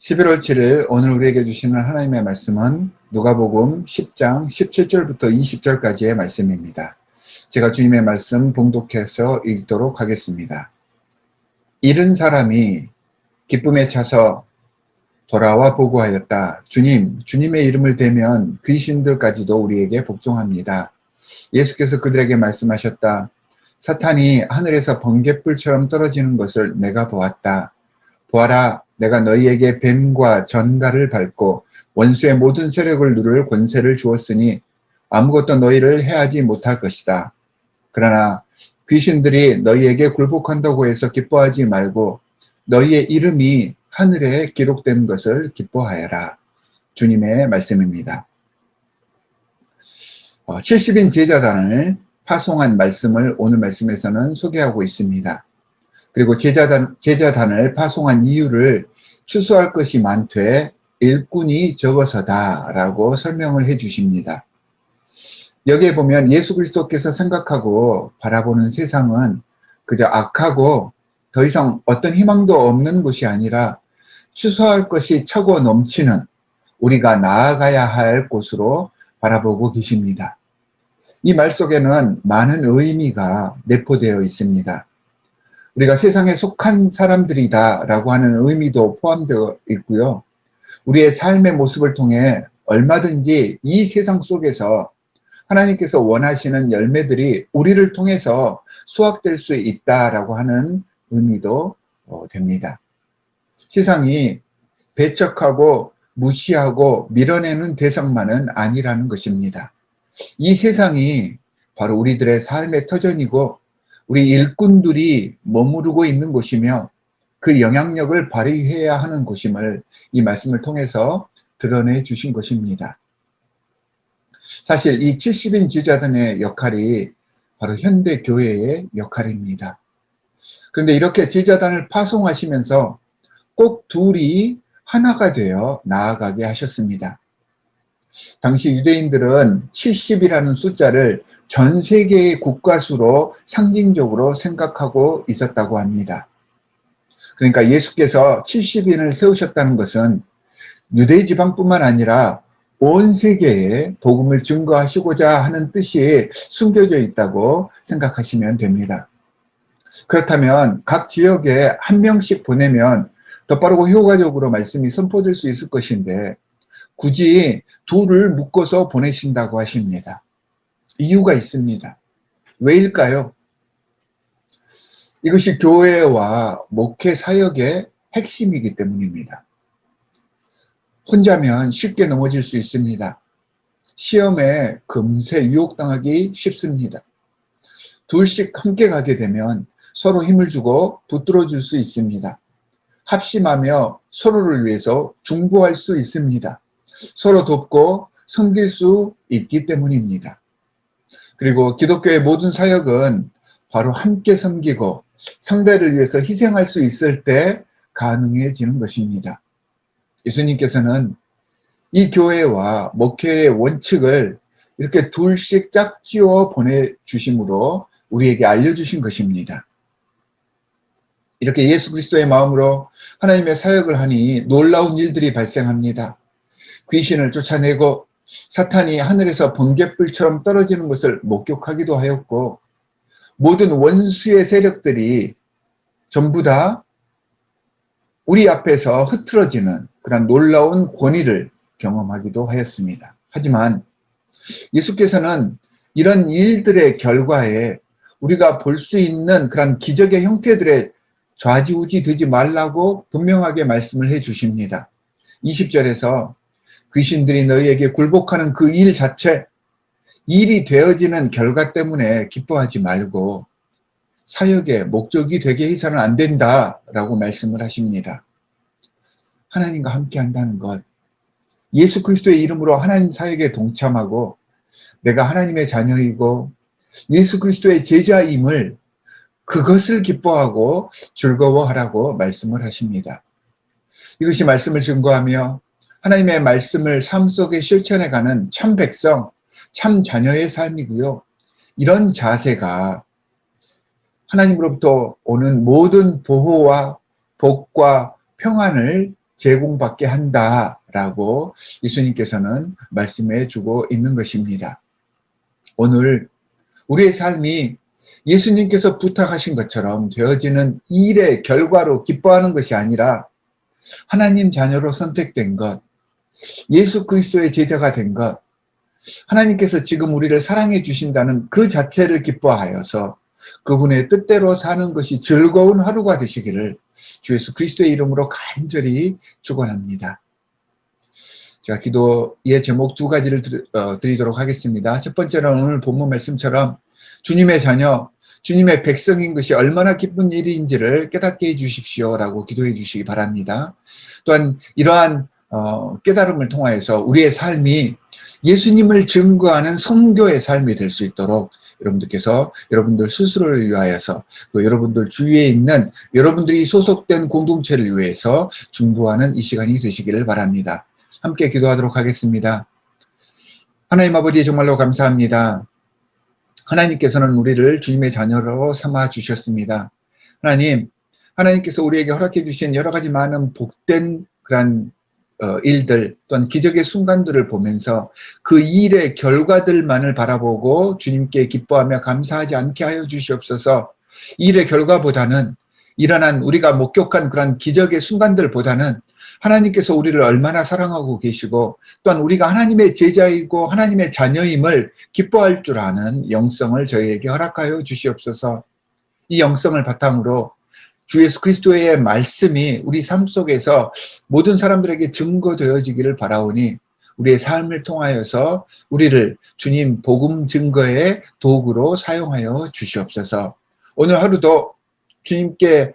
11월 7일 오늘 우리에게 주시는 하나님의 말씀은 누가복음 10장 17절부터 20절까지의 말씀입니다. 제가 주님의 말씀 봉독해서 읽도록 하겠습니다. 잃은 사람이 기쁨에 차서 돌아와 보고하였다. 주님의 이름을 대면 귀신들까지도 우리에게 복종합니다. 예수께서 그들에게 말씀하셨다. 사탄이 하늘에서 번갯불처럼 떨어지는 것을 내가 보았다. 보아라, 내가 너희에게 뱀과 전갈을 밟고 원수의 모든 세력을 누를 권세를 주었으니 아무것도 너희를 해하지 못할 것이다. 그러나 귀신들이 너희에게 굴복한다고 해서 기뻐하지 말고 너희의 이름이 하늘에 기록된 것을 기뻐하여라. 주님의 말씀입니다. 70인 제자단을 파송한 말씀을 오늘 말씀에서는 소개하고 있습니다. 그리고 제자단을 파송한 이유를 추수할 것이 많되 일꾼이 적어서다 라고 설명을 해 주십니다. 여기에 보면 예수 그리스도께서 생각하고 바라보는 세상은 그저 악하고 더 이상 어떤 희망도 없는 곳이 아니라 추수할 것이 차고 넘치는 우리가 나아가야 할 곳으로 바라보고 계십니다. 이 말 속에는 많은 의미가 내포되어 있습니다. 우리가 세상에 속한 사람들이다 라고 하는 의미도 포함되어 있고요. 우리의 삶의 모습을 통해 얼마든지 이 세상 속에서 하나님께서 원하시는 열매들이 우리를 통해서 수확될 수 있다라고 하는 의미도 됩니다. 세상이 배척하고 무시하고 밀어내는 대상만은 아니라는 것입니다. 이 세상이 바로 우리들의 삶의 터전이고 우리 일꾼들이 머무르고 있는 곳이며 그 영향력을 발휘해야 하는 곳임을 이 말씀을 통해서 드러내 주신 것입니다. 사실 이 70인 제자단의 역할이 바로 현대 교회의 역할입니다. 그런데 이렇게 제자단을 파송하시면서 꼭 둘이 하나가 되어 나아가게 하셨습니다. 당시 유대인들은 70이라는 숫자를 전 세계의 국가수로 상징적으로 생각하고 있었다고 합니다. 그러니까 예수께서 70인을 세우셨다는 것은 유대 지방뿐만 아니라 온 세계에 복음을 증거하시고자 하는 뜻이 숨겨져 있다고 생각하시면 됩니다. 그렇다면 각 지역에 한 명씩 보내면 더 빠르고 효과적으로 말씀이 선포될 수 있을 것인데 굳이 둘을 묶어서 보내신다고 하십니다. 이유가 있습니다. 왜일까요? 이것이 교회와 목회 사역의 핵심이기 때문입니다. 혼자면 쉽게 넘어질 수 있습니다. 시험에 금세 유혹당하기 쉽습니다. 둘씩 함께 가게 되면 서로 힘을 주고 붙들어 줄 수 있습니다. 합심하며 서로를 위해서 중보할 수 있습니다. 서로 돕고 섬길 수 있기 때문입니다. 그리고 기독교의 모든 사역은 바로 함께 섬기고 상대를 위해서 희생할 수 있을 때 가능해지는 것입니다. 예수님께서는 이 교회와 목회의 원칙을 이렇게 둘씩 짝지어 보내주심으로 우리에게 알려주신 것입니다. 이렇게 예수 그리스도의 마음으로 하나님의 사역을 하니 놀라운 일들이 발생합니다. 귀신을 쫓아내고 사탄이 하늘에서 번갯불처럼 떨어지는 것을 목격하기도 하였고 모든 원수의 세력들이 전부 다 우리 앞에서 흐트러지는 그런 놀라운 권위를 경험하기도 하였습니다. 하지만 예수께서는 이런 일들의 결과에 우리가 볼 수 있는 그런 기적의 형태들에 좌지우지 되지 말라고 분명하게 말씀을 해 주십니다. 20절에서 귀신들이 너희에게 굴복하는 그 일 자체, 일이 되어지는 결과 때문에 기뻐하지 말고 사역의 목적이 되게 해서는 안 된다라고 말씀을 하십니다. 하나님과 함께 한다는 것, 예수 그리스도의 이름으로 하나님 사역에 동참하고 내가 하나님의 자녀이고 예수 그리스도의 제자임을 그것을 기뻐하고 즐거워하라고 말씀을 하십니다. 이것이 말씀을 증거하며 하나님의 말씀을 삶 속에 실천해가는 참 백성, 참 자녀의 삶이고요. 이런 자세가 하나님으로부터 오는 모든 보호와 복과 평안을 제공받게 한다라고 예수님께서는 말씀해 주고 있는 것입니다. 오늘 우리의 삶이 예수님께서 부탁하신 것처럼 되어지는 일의 결과로 기뻐하는 것이 아니라 하나님 자녀로 선택된 것, 예수 그리스도의 제자가 된 것, 하나님께서 지금 우리를 사랑해 주신다는 그 자체를 기뻐하여서 그분의 뜻대로 사는 것이 즐거운 하루가 되시기를 주 예수 그리스도의 이름으로 간절히 축원합니다. 제가 기도의 제목 두 가지를 드리도록 하겠습니다. 첫 번째는 오늘 본문 말씀처럼 주님의 자녀, 주님의 백성인 것이 얼마나 기쁜 일인지를 깨닫게 해주십시오라고 기도해 주시기 바랍니다. 또한 이러한 깨달음을 통하여서 우리의 삶이 예수님을 증거하는 선교의 삶이 될 수 있도록 여러분들께서 여러분들 스스로를 위하여서 또 여러분들 주위에 있는 여러분들이 소속된 공동체를 위해서 중보하는 이 시간이 되시기를 바랍니다. 함께 기도하도록 하겠습니다. 하나님 아버지 정말로 감사합니다. 하나님께서는 우리를 주님의 자녀로 삼아 주셨습니다. 하나님께서 우리에게 허락해 주신 여러 가지 많은 복된 그런 일들 또한 기적의 순간들을 보면서 그 일의 결과들만을 바라보고 주님께 기뻐하며 감사하지 않게 하여 주시옵소서. 일의 결과보다는 일어난 우리가 목격한 그런 기적의 순간들보다는 하나님께서 우리를 얼마나 사랑하고 계시고 또한 우리가 하나님의 제자이고 하나님의 자녀임을 기뻐할 줄 아는 영성을 저희에게 허락하여 주시옵소서. 이 영성을 바탕으로 주 예수 그리스도의 말씀이 우리 삶 속에서 모든 사람들에게 증거되어지기를 바라오니 우리의 삶을 통하여서 우리를 주님 복음 증거의 도구로 사용하여 주시옵소서. 오늘 하루도 주님께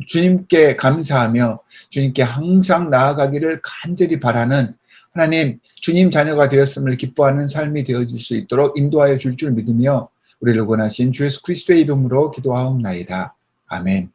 주님께 감사하며 주님께 항상 나아가기를 간절히 바라는 하나님, 주님 자녀가 되었음을 기뻐하는 삶이 되어질 수 있도록 인도하여 줄 믿으며 우리를 원하신 주 예수 그리스도의 이름으로 기도하옵나이다. 아멘.